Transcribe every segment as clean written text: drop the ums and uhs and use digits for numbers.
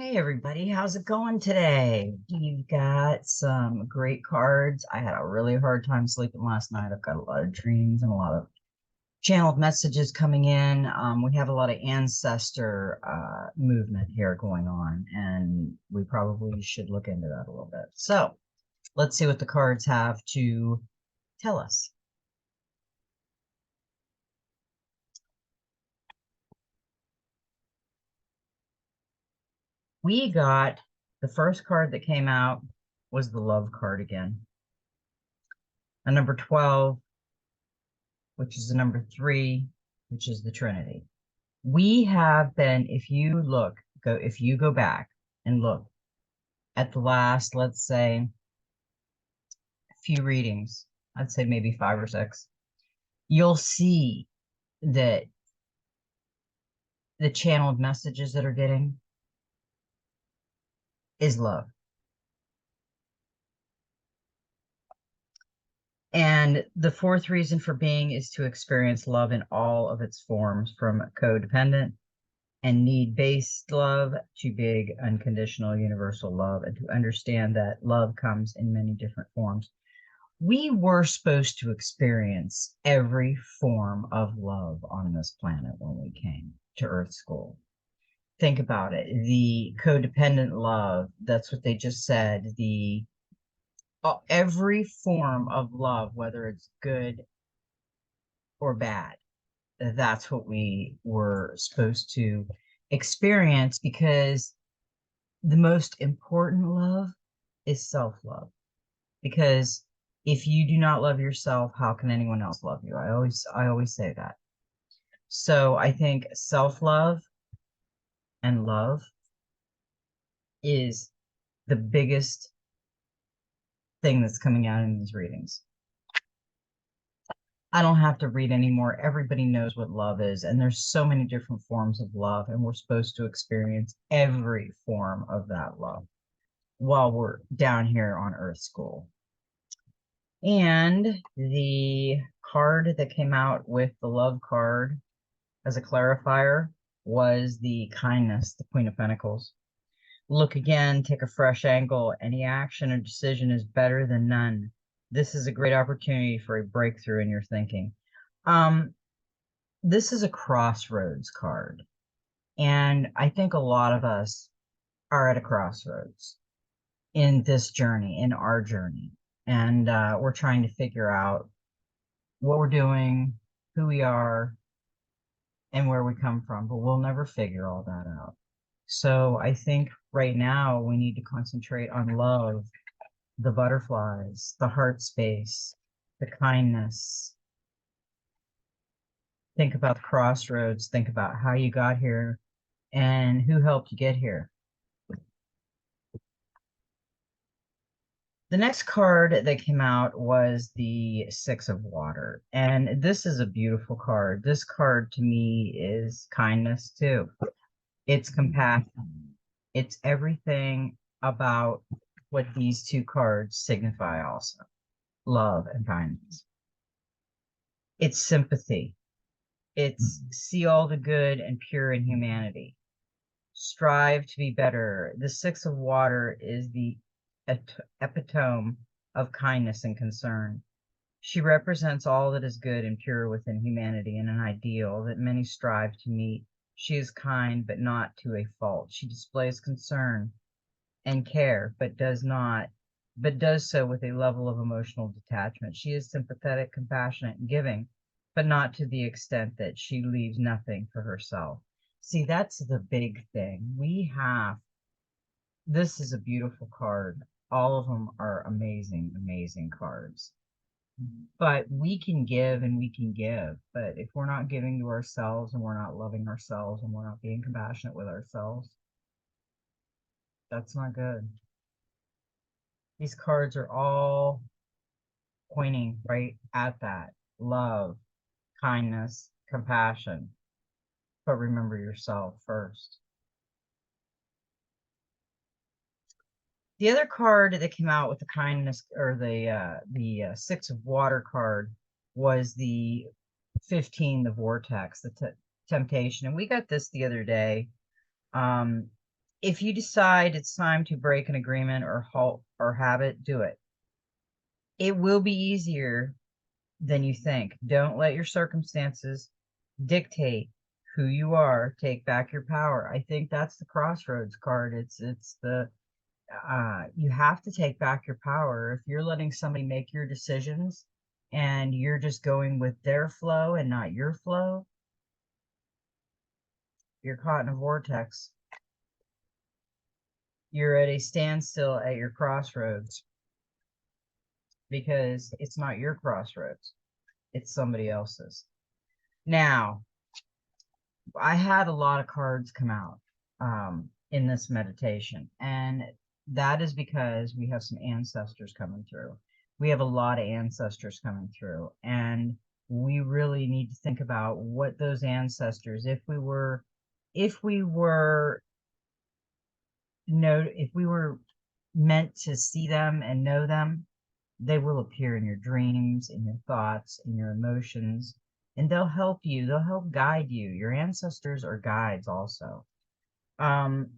Hey everybody, how's it going today? You've got some great cards. I had a really hard time sleeping last night. I've got a lot of dreams and a lot of channeled messages coming in. We have a lot of ancestor movement here going on, and we probably should look into that a little bit. So let's see what the cards have to tell us. We got the first card that came out was the love card again. And number 12, which is the number 3, which is the Trinity. We have been, if you go back and look at the last, let's say, few readings, I'd say maybe 5 or 6, you'll see that the channeled messages that are getting is love. And the 4th reason for being is to experience love in all of its forms, from codependent and need-based love to big, unconditional, universal love, and to understand that love comes in many different forms. We were supposed to experience every form of love on this planet when we came to Earth School. Think about it. The codependent love, that's what they just said. Every form of love, whether it's good or bad, that's what we were supposed to experience, because the most important love is self-love. Because if you do not love yourself, how can anyone else love you? I always say that. So I think self-love and love is the biggest thing that's coming out in these readings. I don't have to read anymore. Everybody knows what love is, and there's so many different forms of love, and we're supposed to experience every form of that love while we're down here on Earth School. And the card that came out with the love card as a clarifier was the kindness, the Queen of Pentacles. Look again, take a fresh angle. Any action or decision is better than none. This is a great opportunity for a breakthrough in your thinking. This is a crossroads card. And I think a lot of us are at a crossroads in this journey, in our journey. And we're trying to figure out what we're doing, who we are, and where we come from, but we'll never figure all that out. So I think right now we need to concentrate on love, the butterflies, the heart space, the kindness. Think about the crossroads, think about how you got here and who helped you get here. The next card that came out was the 6 of Water. And this is a beautiful card. This card to me is kindness too. It's compassion. It's everything about what these 2 cards signify also. Love and kindness. It's sympathy. It's see all the good and pure in humanity. Strive to be better. The 6 of Water is the epitome of kindness and concern. She represents all that is good and pure within humanity, and an ideal that many strive to meet. She is kind, but not to a fault. She displays concern and care, but does so with a level of emotional detachment. She is sympathetic, compassionate, and giving, but not to the extent that she leaves nothing for herself. See, that's the big thing. This is a beautiful card. All of them are amazing, amazing cards. But we can give and we can give. But if we're not giving to ourselves and we're not loving ourselves and we're not being compassionate with ourselves, that's not good. These cards are all pointing right at that. Love, kindness, compassion. But remember yourself first. The other card that came out with the kindness, or the 6 of Water card, was the 15, the Vortex, the temptation. And we got this the other day. If you decide it's time to break an agreement or halt or habit, do it. It will be easier than you think. Don't let your circumstances dictate who you are. Take back your power. I think that's the crossroads card. It's the you have to take back your power. If you're letting somebody make your decisions and you're just going with their flow and not your flow, you're caught in a vortex. You're at a standstill at your crossroads because it's not your crossroads, it's somebody else's. Now, I had a lot of cards come out in this meditation, and that is because we have some ancestors coming through. We have a lot of ancestors coming through, and we really need to think about what those ancestors, if we were if we were meant to see them and know them, they will appear in your dreams, in your thoughts, in your emotions, and they'll help you. They'll help guide you. Your ancestors are guides also. Um,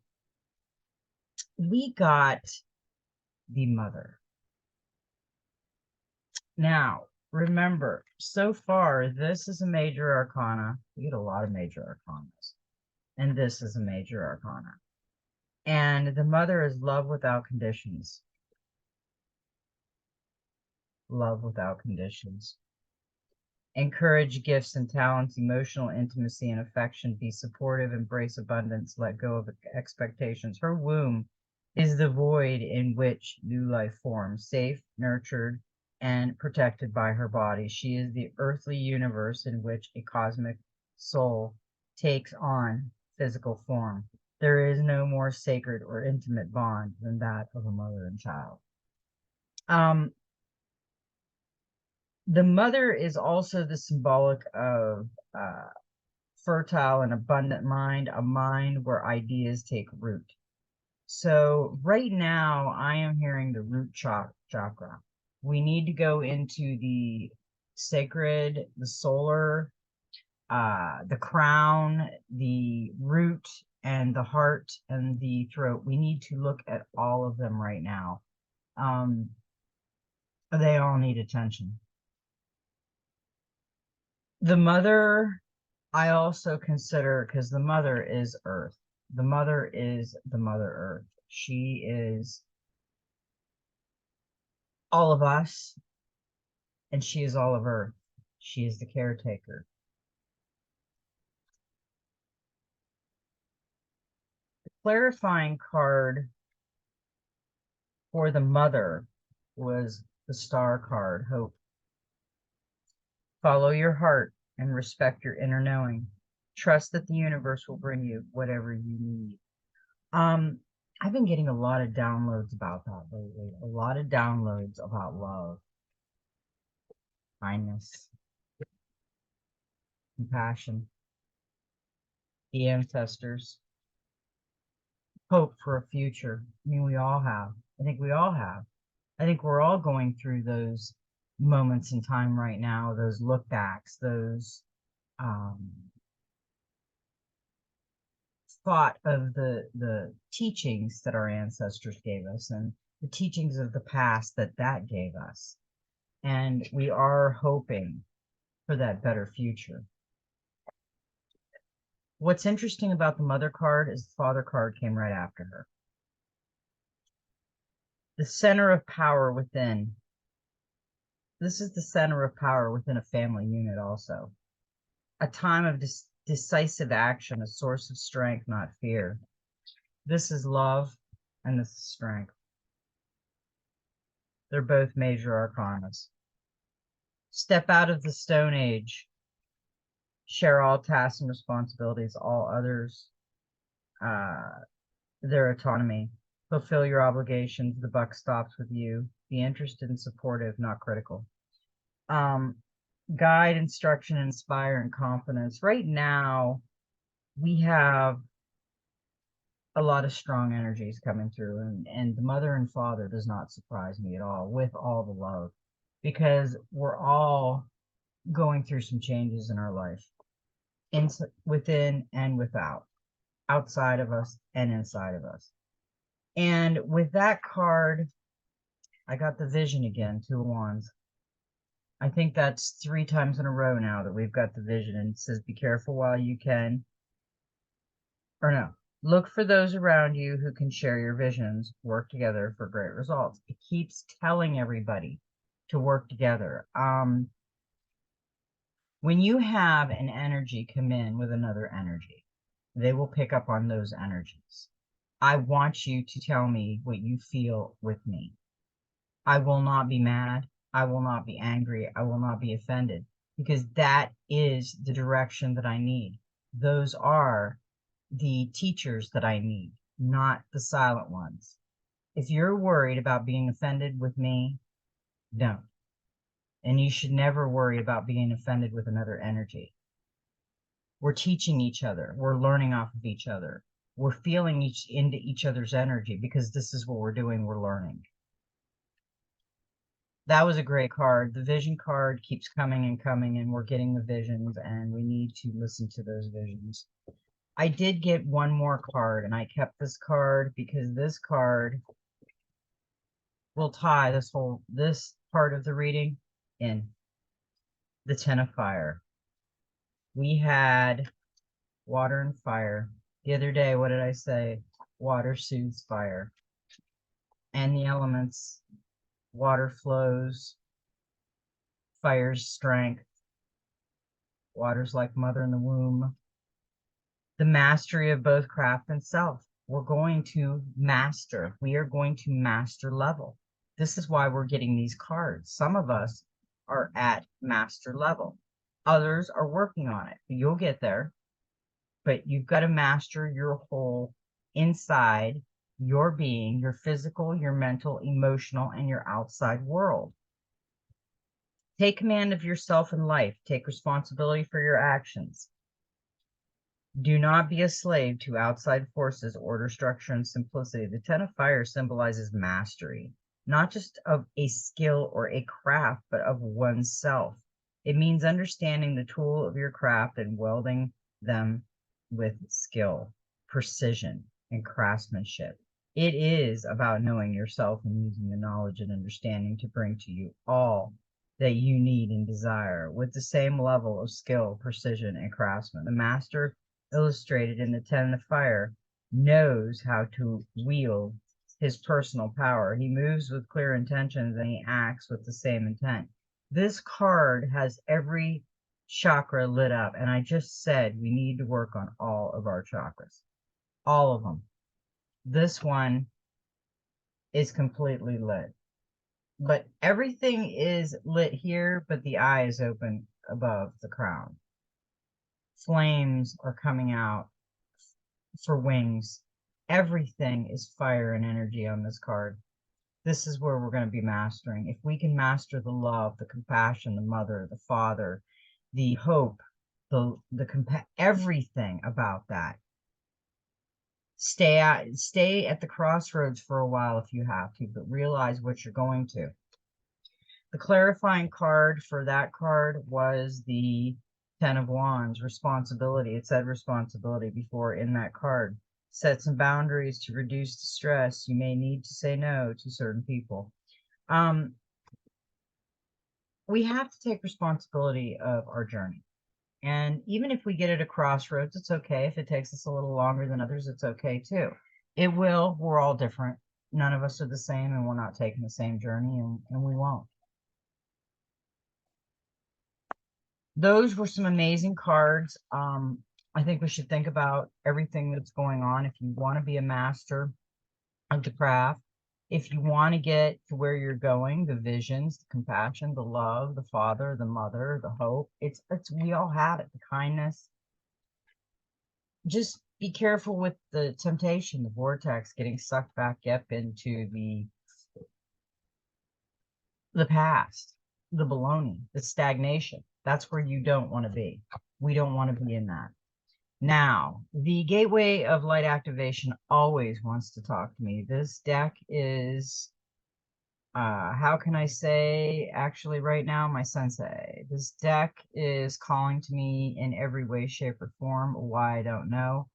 we got the mother. Now, remember, so far, this is a major arcana. We get a lot of major arcanas, and this is a major arcana. And the mother is love without conditions. Love without conditions. Encourage gifts and talents, emotional intimacy and affection. Be supportive, embrace abundance, let go of expectations. Her womb is the void in which new life forms, safe, nurtured, and protected by her body. She is the earthly universe in which a cosmic soul takes on physical form. There is no more sacred or intimate bond than that of a mother and child. The mother is also the symbolic of fertile and abundant mind, a mind where ideas take root. So right now, I am hearing the root chakra. We need to go into the sacred, the solar, the crown, the root, and the heart and the throat. We need to look at all of them right now. They all need attention. The mother, I also consider, because the mother is earth. The mother is the mother earth. She is all of us, and she is all of earth. She is the caretaker. The clarifying card for the mother was the star card, hope. Follow your heart and respect your inner knowing. Trust that the universe will bring you whatever you need. I've been getting a lot of downloads about that lately. A lot of downloads about love, kindness, compassion, the ancestors, hope for a future. I mean, we all have. I think we all have. I think we're all going through those moments in time right now, those look backs, those thought of the teachings that our ancestors gave us and the teachings of the past that gave us. And we are hoping for that better future. What's interesting about the mother card is the father card came right after her. The center of power within. This is the center of power within a family unit also. A time of decisive action, a source of strength, not fear. This is love and this is strength. They're both major arcanas. Step out of the Stone Age. Share all tasks and responsibilities, all others, their autonomy. Fulfill your obligations. The buck stops with you. Be interested and supportive, not critical. Guide, instruction, inspire, and confidence. Right now, we have a lot of strong energies coming through, and the mother and father does not surprise me at all with all the love, because we're all going through some changes in our life, within and without. outside of us and inside of us. And with that card, I got the vision again, 2 of Wands. I think that's 3 times in a row now that we've got the vision, and it says, be careful while you can. Or no, look for those around you who can share your visions, work together for great results. It keeps telling everybody to work together. When you have an energy come in with another energy, they will pick up on those energies. I want you to tell me what you feel with me. I will not be mad. I will not be angry. I will not be offended, because that is the direction that I need. Those are the teachers that I need, not the silent ones. If you're worried about being offended with me, don't. And you should never worry about being offended with another energy. We're teaching each other. We're learning off of each other. We're feeling into each other's energy, because this is what we're doing. We're learning. That was a great card. The vision card keeps coming and coming, and we're getting the visions, and we need to listen to those visions. I did get one more card, and I kept this card because this card will tie this part of the reading in. The 10 of Fire. We had water and fire. The other day, what did I say? Water soothes fire. And the elements, water flows, fire's strength. Water's like mother in the womb. The mastery of both craft and self. We're going to master. We are going to master level. This is why we're getting these cards. Some of us are at master level. Others are working on it. You'll get there. But you've got to master your whole inside, your being, your physical, your mental, emotional, and your outside world. Take command of yourself in life. Take responsibility for your actions. Do not be a slave to outside forces, order, structure, and simplicity. The 10 of Fire symbolizes mastery, not just of a skill or a craft, but of oneself. It means understanding the tool of your craft and welding them with skill, precision, and craftsmanship. It is about knowing yourself and using the knowledge and understanding to bring to you all that you need and desire with the same level of skill, precision, and craftsman. The master, illustrated in the 10 of Fire, knows how to wield his personal power. He moves with clear intentions, and he acts with the same intent. This card has every chakra lit up, and I just said we need to work on all of our chakras, all of them. This one is completely lit, but everything is lit here, but the eye is open above the crown. Flames are coming out for wings. Everything is fire and energy on this card. This is where we're going to be mastering. If we can master the love, the compassion, the mother, the father, the hope, everything about that. Stay at the crossroads for a while if you have to, but realize what you're going to. The clarifying card for that card was the 10 of Wands, responsibility. It said responsibility before in that card. Set some boundaries to reduce the stress. You may need to say no to certain people. We have to take responsibility of our journey. And even if we get at a crossroads, it's okay. If it takes us a little longer than others, it's okay too. It will. We're all different. None of us are the same, and we're not taking the same journey, and we won't. Those were some amazing cards. I think we should think about everything that's going on. If you want to be a master of the craft, if you want to get to where you're going, the visions, the compassion, the love, the father, the mother, the hope, it's we all have it, the kindness. Just be careful with the temptation, the vortex, getting sucked back up into the past, the baloney, the stagnation. That's where you don't want to be. We don't want to be in that. Now, the Gateway of Light Activation always wants to talk to me. This deck is, how can I say, actually right now, my sensei. This deck is calling to me in every way, shape, or form. Why, I don't know.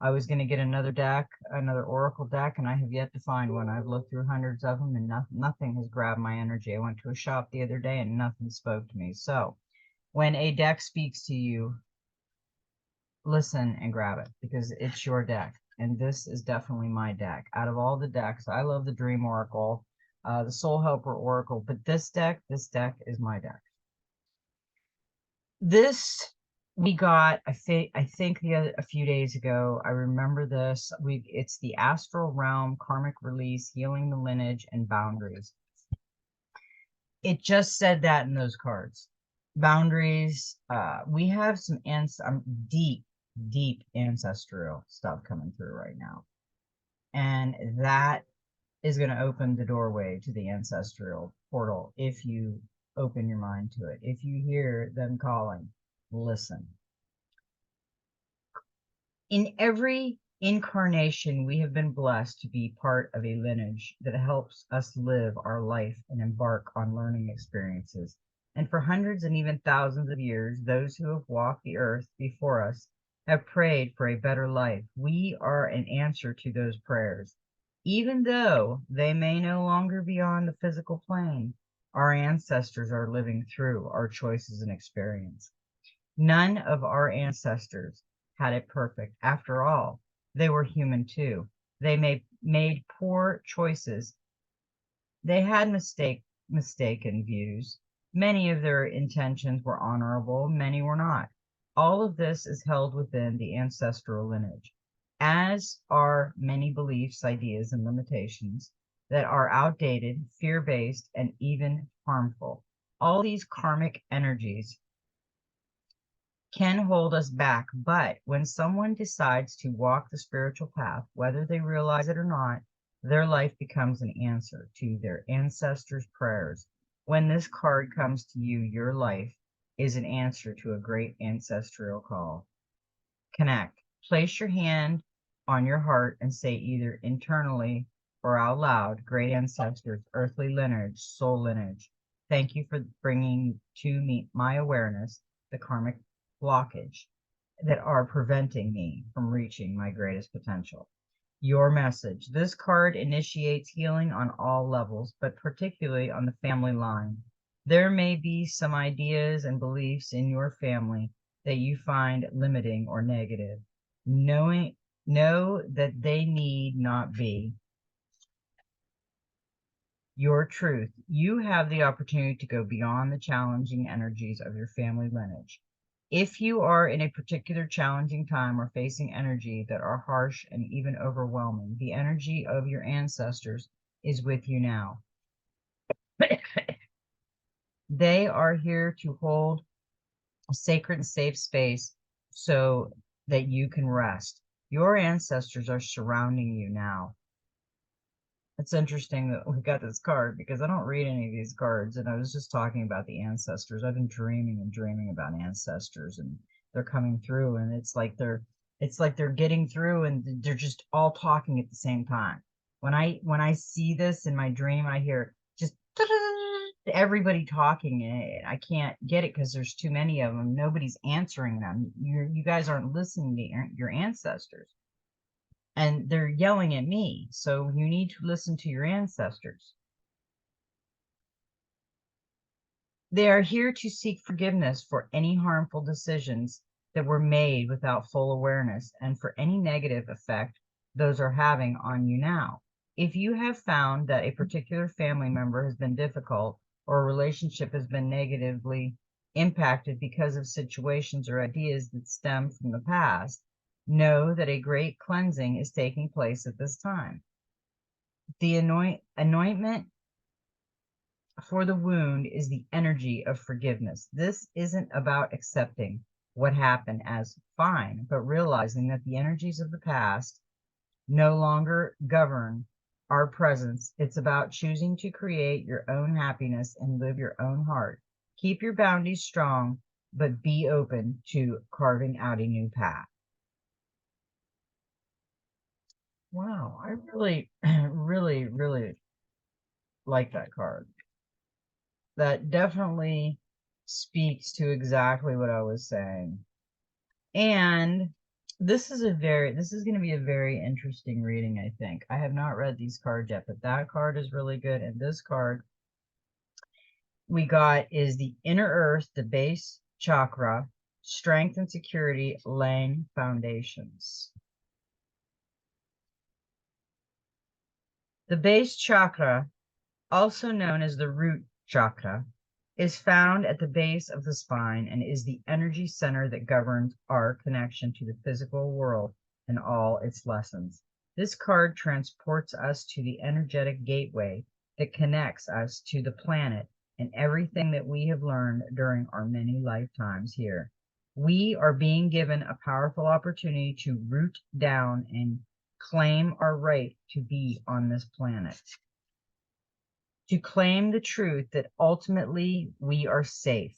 I was going to get another deck, another oracle deck, and I have yet to find one. I've looked through hundreds of them, and nothing has grabbed my energy. I went to a shop the other day, and nothing spoke to me. So when a deck speaks to you, listen and grab it, because it's your deck. And this is definitely my deck. Out of all the decks, I love the Dream Oracle, the Soul Helper Oracle, but this deck is my deck. This we got, I think a few days ago. I remember this. It's the Astral Realm, Karmic Release, Healing the Lineage, and Boundaries. It just said that in those cards. Boundaries. We have some deep ancestral stuff coming through right now, and that is going to open the doorway to the ancestral portal if you open your mind to it. If you hear them calling, listen. In every incarnation, we have been blessed to be part of a lineage that helps us live our life and embark on learning experiences. And for hundreds and even thousands of years, those who have walked the earth before us have prayed for a better life. We are an answer to those prayers. Even though they may no longer be on the physical plane, our ancestors are living through our choices and experience. None of our ancestors had it perfect. After all, they were human too. They made poor choices. They had mistaken views. Many of their intentions were honorable, many were not. All of this is held within the ancestral lineage, as are many beliefs, ideas, and limitations that are outdated, fear-based, and even harmful. All these karmic energies can hold us back, but when someone decides to walk the spiritual path, whether they realize it or not, their life becomes an answer to their ancestors' prayers. When this card comes to you, your life is an answer to a great ancestral call. Connect. Place your hand on your heart and say either internally or out loud, great ancestors, earthly lineage, soul lineage, thank you for bringing to me my awareness the karmic blockage that are preventing me from reaching my greatest potential. Your message. This card initiates healing on all levels, but particularly on the family line. There may be some ideas and beliefs in your family that you find limiting or negative. Know that they need not be your truth. You have the opportunity to go beyond the challenging energies of your family lineage. If you are in a particular challenging time or facing energy that are harsh and even overwhelming, the energy of your ancestors is with you now. They are here to hold a sacred and safe space so that you can rest. Your ancestors are surrounding you now. It's interesting that we got this card because I don't read any of these cards, and I was just talking about the ancestors. I've been dreaming and dreaming about ancestors, and they're coming through, and it's like they're getting through, and they're just all talking at the same time. When I see this in my dream, I hear just everybody talking, and I can't get it because there's too many of them. Nobody's answering them. You guys aren't listening to your ancestors, and they're yelling at me. So you need to listen to your ancestors. They are here to seek forgiveness for any harmful decisions that were made without full awareness and for any negative effect those are having on you now. If you have found that a particular family member has been difficult or a relationship has been negatively impacted because of situations or ideas that stem from the past, know that a great cleansing is taking place at this time. The anointment for the wound is the energy of forgiveness. This isn't about accepting what happened as fine, but realizing that the energies of the past no longer govern our presence. It's about choosing to create your own happiness and live your own heart. Keep your boundaries strong, but be open to carving out a new path. Wow, I really, really like that card. That definitely speaks to exactly what I was saying. And This is going to be a very interesting reading, I think. I have not read these cards yet, but that card is really good. And this card we got is the inner earth, the base chakra, strength and security, laying foundations. The base chakra, also known as the root chakra, is found at the base of the spine and is the energy center that governs our connection to the physical world and all its lessons. This card transports us to the energetic gateway that connects us to the planet and everything that we have learned during our many lifetimes here. We are being given a powerful opportunity to root down and claim our right to be on this planet, to claim the truth that ultimately we are safe.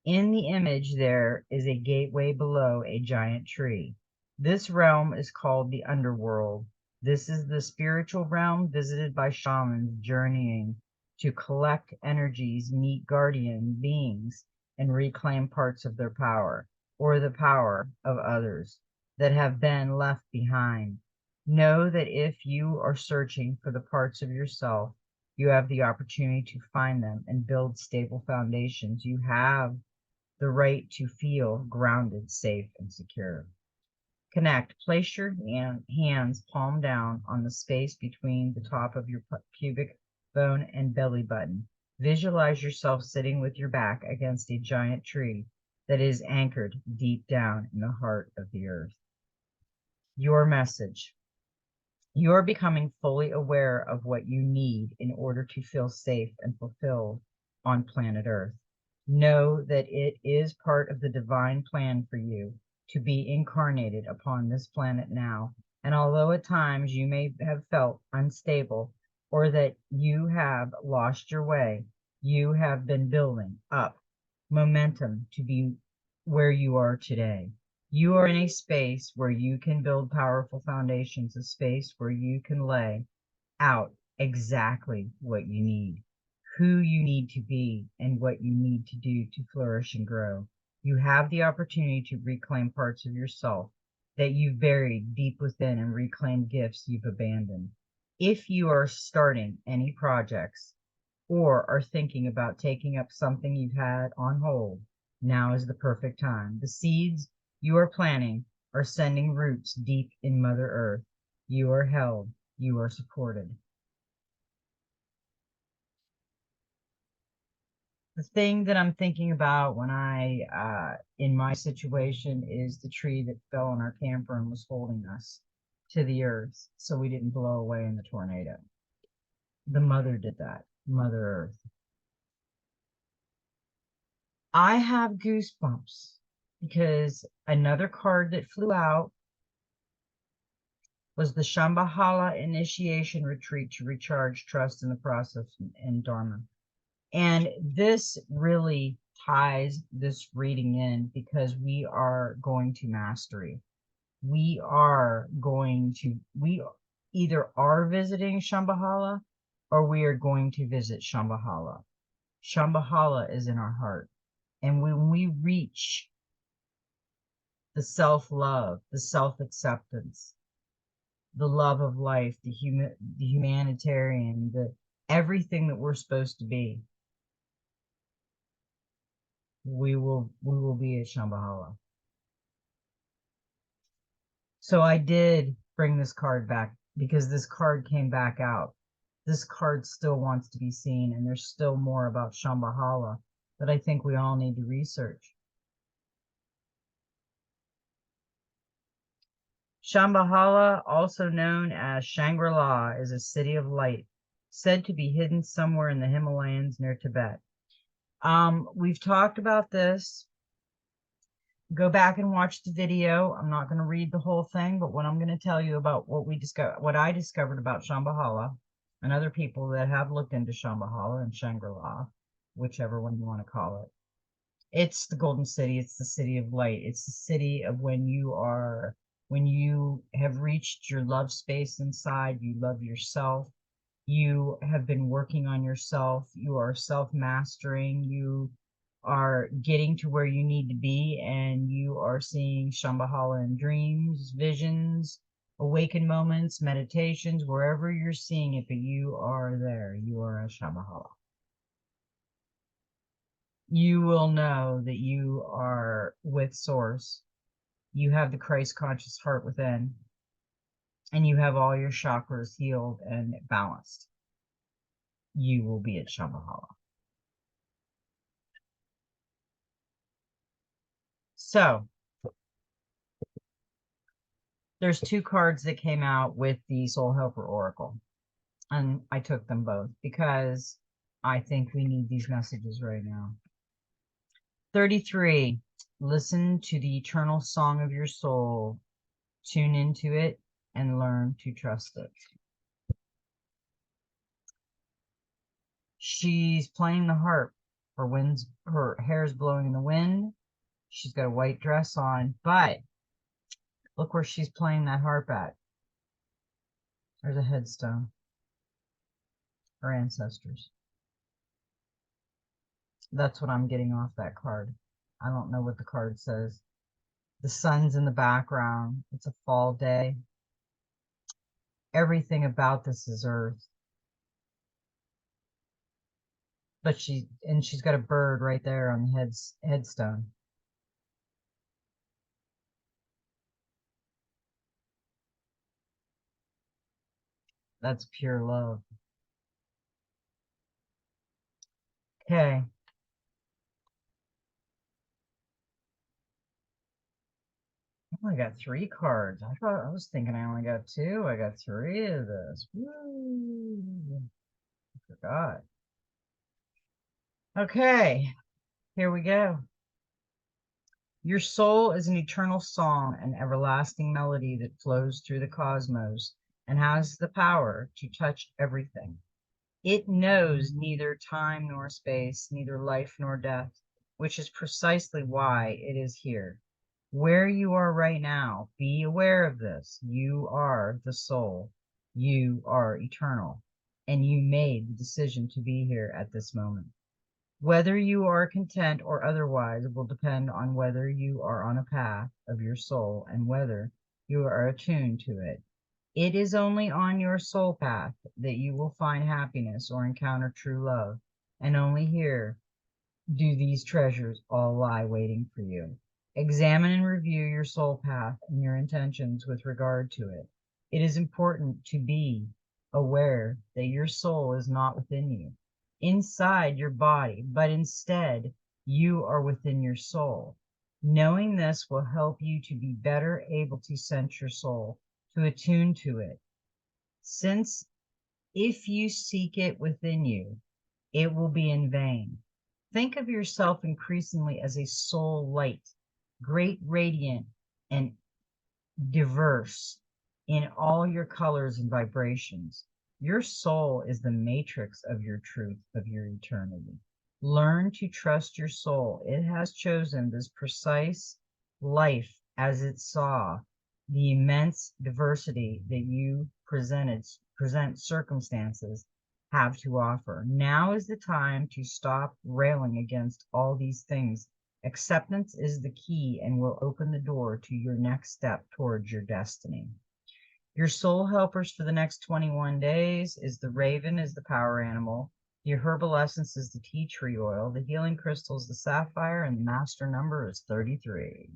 In the image, there is a gateway below a giant tree. This realm is called the underworld. This is the spiritual realm visited by shamans journeying to collect energies, meet guardian beings, and reclaim parts of their power or the power of others that have been left behind. Know that if you are searching for the parts of yourself, you have the opportunity to find them and build stable foundations. You have the right to feel grounded, safe, and secure. Connect. Place your hands palm down on the space between the top of your pubic bone and belly button. Visualize yourself sitting with your back against a giant tree that is anchored deep down in the heart of the earth. Your message. You're becoming fully aware of what you need in order to feel safe and fulfilled on planet Earth. Know that it is part of the divine plan for you to be incarnated upon this planet now. And although at times you may have felt unstable or that you have lost your way, you have been building up momentum to be where you are today. You are in a space where you can build powerful foundations, a space where you can lay out exactly what you need, who you need to be, and what you need to do to flourish and grow. You have the opportunity to reclaim parts of yourself that you've buried deep within and reclaim gifts you've abandoned. If you are starting any projects or are thinking about taking up something you've had on hold, now is the perfect time. The seeds you are planting are sending roots deep in Mother Earth. You are held, you are supported. The thing that I'm thinking about when in my situation, is the tree that fell on our camper and was holding us to the earth so we didn't blow away in the tornado. The mother did that, Mother Earth. I have goosebumps because another card that flew out was the Shambhala Initiation Retreat to recharge trust in the process and Dharma. And this really ties this reading in because we are going to mastery. We either are visiting Shambhala or we are going to visit Shambhala. Shambhala is in our heart. And when we reach the self-love, the self-acceptance, the love of life, the humanitarian, the everything that we're supposed to be, we will be at Shambhala. So I did bring this card back because this card came back out. This card still wants to be seen, and there's still more about Shambhala that I think we all need to research. Shambhala, also known as Shangri-La, is a city of light, said to be hidden somewhere in the Himalayas near Tibet. We've talked about this. Go back and watch the video. I'm not going to read the whole thing, but what I'm going to tell you about what I discovered about Shambhala and other people that have looked into Shambhala and Shangri-La, whichever one you want to call it. It's the Golden City. It's the city of light. It's the city of when you have reached your love space inside, you love yourself, you have been working on yourself, you are self-mastering, you are getting to where you need to be, and you are seeing Shambhala in dreams, visions, awakened moments, meditations, wherever you're seeing it, but you are there. You are a Shambhala. You will know that you are with Source. You have the Christ conscious heart within, and you have all your chakras healed and balanced. You will be at Shambhala. So there's two cards that came out with the Soul Helper Oracle, and I took them both because I think we need these messages right now. 33, listen to the eternal song of your soul, tune into it, and learn to trust it. She's playing the harp. Her hair's blowing in the wind. She's got a white dress on, but look where she's playing that harp at. There's a headstone. Her ancestors. That's what I'm getting off that card. I don't know what the card says. The sun's in the background. It's a fall day. Everything about this is earth. But she's got a bird right there on the headstone. That's pure love. Okay. I only got 3 cards. I was thinking I only got 2. I got 3 of this. Woo. I forgot. Okay, here we go. Your soul is an eternal song, an everlasting melody that flows through the cosmos and has the power to touch everything. It knows neither time nor space, neither life nor death, which is precisely why it is here. Where you are right now, be aware of this. You are the soul. You are eternal. And you made the decision to be here at this moment. Whether you are content or otherwise will depend on whether you are on a path of your soul and whether you are attuned to it. It is only on your soul path that you will find happiness or encounter true love, and only here do these treasures all lie waiting for you. Examine and review your soul path and your intentions with regard to it. It is important to be aware that your soul is not within you, inside your body, but instead you are within your soul. Knowing this will help you to be better able to sense your soul, to attune to it. Since if you seek it within you, it will be in vain. Think of yourself increasingly as a soul light, great, radiant, and diverse in all your colors and vibrations. Your soul is the matrix of your truth, of your eternity. Learn to trust your soul. It has chosen this precise life as it saw the immense diversity that you present circumstances have to offer. Now is the time to stop railing against all these things. Acceptance is the key and will open the door to your next step towards your destiny. Your soul helpers for the next 21 days is the raven is the power animal. Your herbal essence is the tea tree oil. The healing crystal is the sapphire, and the master number is 33.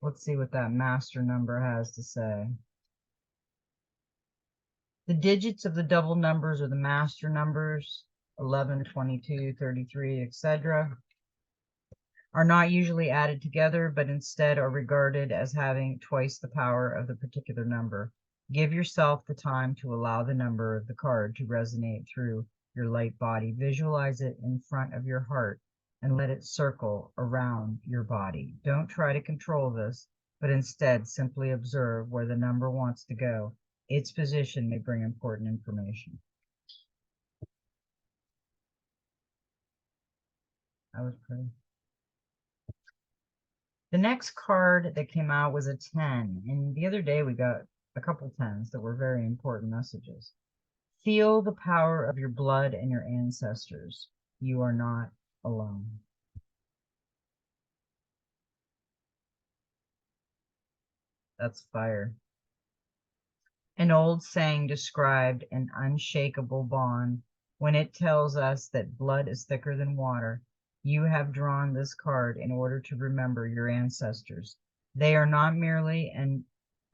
Let's see what that master number has to say. The digits of the double numbers are the master numbers, 11, 22, 33, etc. Are not usually added together, but instead are regarded as having twice the power of the particular number. Give yourself the time to allow the number of the card to resonate through your light body. Visualize it in front of your heart and let it circle around your body. Don't try to control this, but instead simply observe where the number wants to go. Its position may bring important information. That was pretty. The next card that came out was a 10, and the other day we got a couple 10s that were very important messages. Feel the power of your blood and your ancestors. You are not alone. That's fire. An old saying described an unshakable bond when it tells us that blood is thicker than water. You have drawn this card in order to remember your ancestors. They are not merely an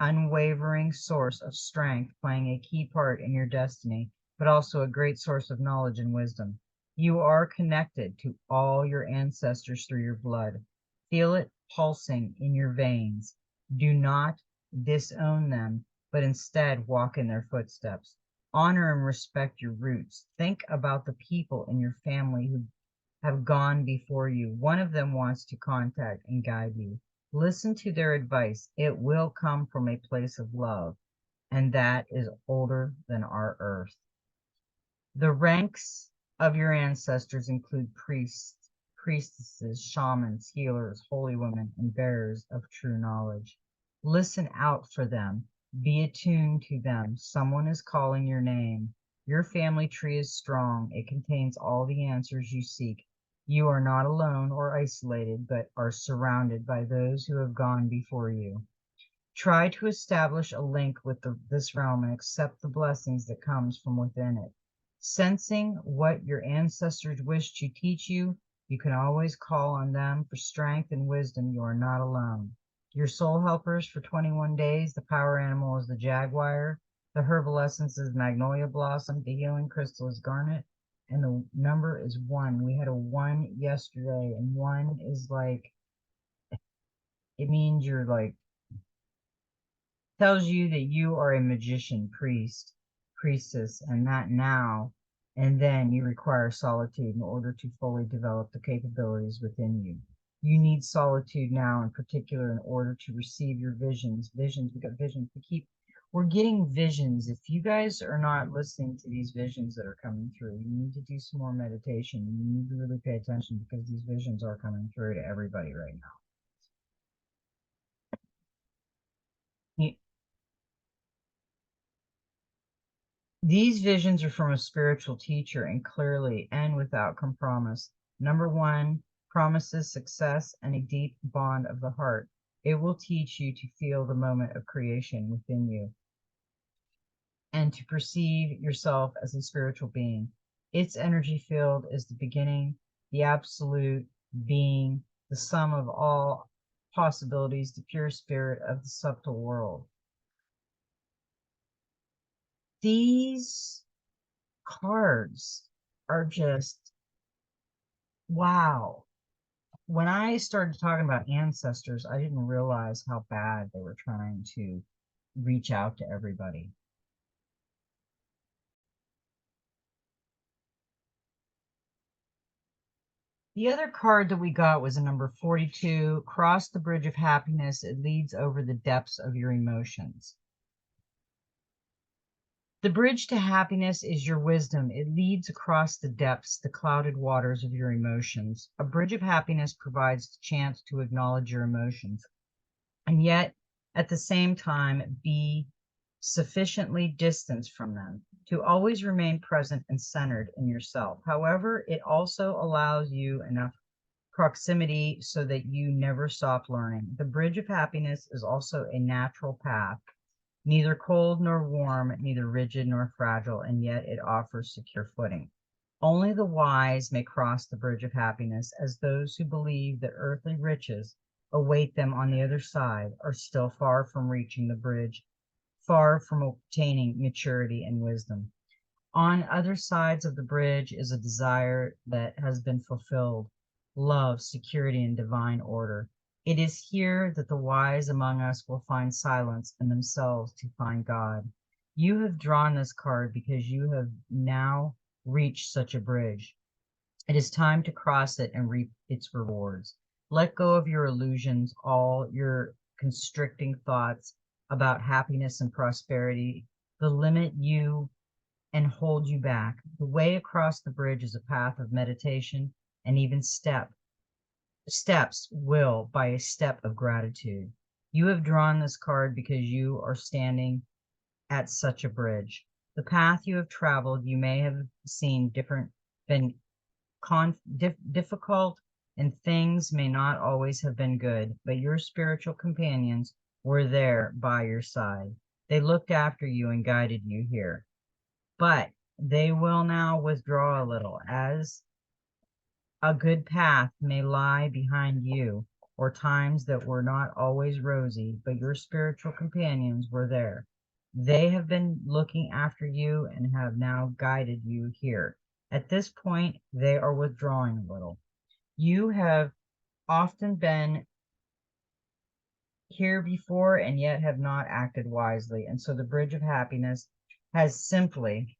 unwavering source of strength playing a key part in your destiny, but also a great source of knowledge and wisdom. You are connected to all your ancestors through your blood. Feel it pulsing in your veins. Do not disown them, but instead walk in their footsteps. Honor and respect your roots. Think about the people in your family who have gone before you. One of them wants to contact and guide you. Listen to their advice. It will come from a place of love, and that is older than our earth. The ranks of your ancestors include priests, priestesses, shamans, healers, holy women, and bearers of true knowledge. Listen out for them. Be attuned to them. Someone is calling your name. Your family tree is strong. It contains all the answers you seek. You are not alone or isolated, but are surrounded by those who have gone before you. Try to establish a link with this realm and accept the blessings that comes from within it. Sensing what your ancestors wish to teach you, you can always call on them for strength and wisdom. You are not alone. Your soul helpers for 21 days, the power animal is the jaguar, the herbal essence is magnolia blossom, the healing crystal is garnet, and the number is 1. We had a 1 yesterday, and 1 is like, it means you're like, tells you that you are a magician, priest, priestess, and that now and then you require solitude in order to fully develop the capabilities within you. You need solitude now, in particular, in order to receive your visions. Visions, we got visions. We're getting visions. If you guys are not listening to these visions that are coming through, you need to do some more meditation. You need to really pay attention because these visions are coming through to everybody right now. These visions are from a spiritual teacher and clearly and without compromise. Number 1 promises success and a deep bond of the heart. It will teach you to feel the moment of creation within you and to perceive yourself as a spiritual being. Its energy field is the beginning, the absolute being, the sum of all possibilities, the pure spirit of the subtle world. These cards are just wow. When I started talking about ancestors, I didn't realize how bad they were trying to reach out to everybody. The other card that we got was a number 42. Cross the bridge of happiness. It leads over the depths of your emotions. The bridge to happiness is your wisdom. It leads across the depths, the clouded waters of your emotions. A bridge of happiness provides the chance to acknowledge your emotions, and yet at the same time be sufficiently distanced from them to always remain present and centered in yourself. However, it also allows you enough proximity so that you never stop learning. The bridge of happiness is also a natural path, neither cold nor warm, neither rigid nor fragile, and yet it offers secure footing. Only the wise may cross the bridge of happiness, as those who believe that earthly riches await them on the other side are still far from reaching the bridge, far from obtaining maturity and wisdom. On other sides of the bridge is a desire that has been fulfilled, love, security, and divine order. It is here that the wise among us will find silence in themselves to find God. You have drawn this card because you have now reached such a bridge. It is time to cross it and reap its rewards. Let go of your illusions, all your constricting thoughts about happiness and prosperity, the limit you and hold you back. The way across the bridge is a path of meditation and even steps will by a step of gratitude. You have drawn this card because you are standing at such a bridge. The path you have traveled, you may have seen different been difficult, and things may not always have been good, but your spiritual companions were there by your side. They looked after you and guided you here. But they will now withdraw a little, as a good path may lie behind you, or times that were not always rosy, but your spiritual companions were there. They have been looking after you and have now guided you here. At this point, they are withdrawing a little. You have often been here before and yet have not acted wisely. And so the bridge of happiness has simply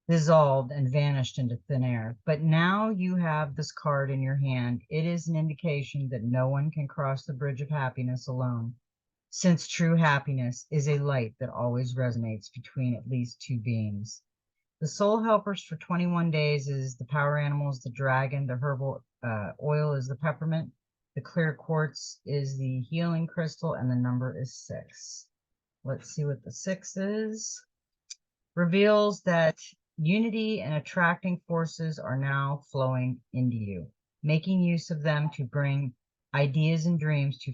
dissolved and vanished into thin air. But now you have this card in your hand. It is an indication that no one can cross the bridge of happiness alone, since true happiness is a light that always resonates between at least two beings. The soul helpers for 21 days is the power animals, the dragon, the herbal oil is the peppermint, the clear quartz is the healing crystal, and the number is 6. Let's see what the 6 is. Reveals that unity and attracting forces are now flowing into you, making use of them to bring ideas and dreams to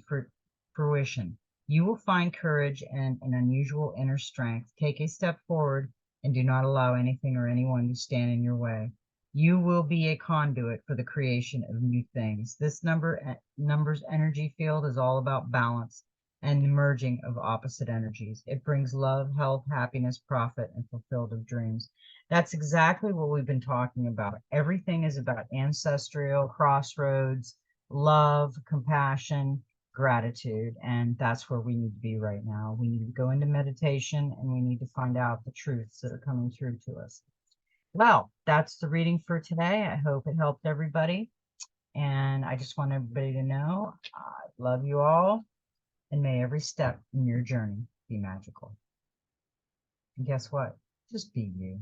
fruition. You will find courage and an unusual inner strength. Take a step forward and do not allow anything or anyone to stand in your way. You will be a conduit for the creation of new things. This number's energy field is all about balance and the merging of opposite energies. It brings love, health, happiness, profit, and fulfilled of dreams. That's exactly what we've been talking about. Everything is about ancestral, crossroads, love, compassion, gratitude, and that's where we need to be right now. We need to go into meditation and we need to find out the truths that are coming through to us. Well, that's the reading for today. I hope it helped everybody. And I just want everybody to know I love you all. And may every step in your journey be magical. And guess what? Just be you.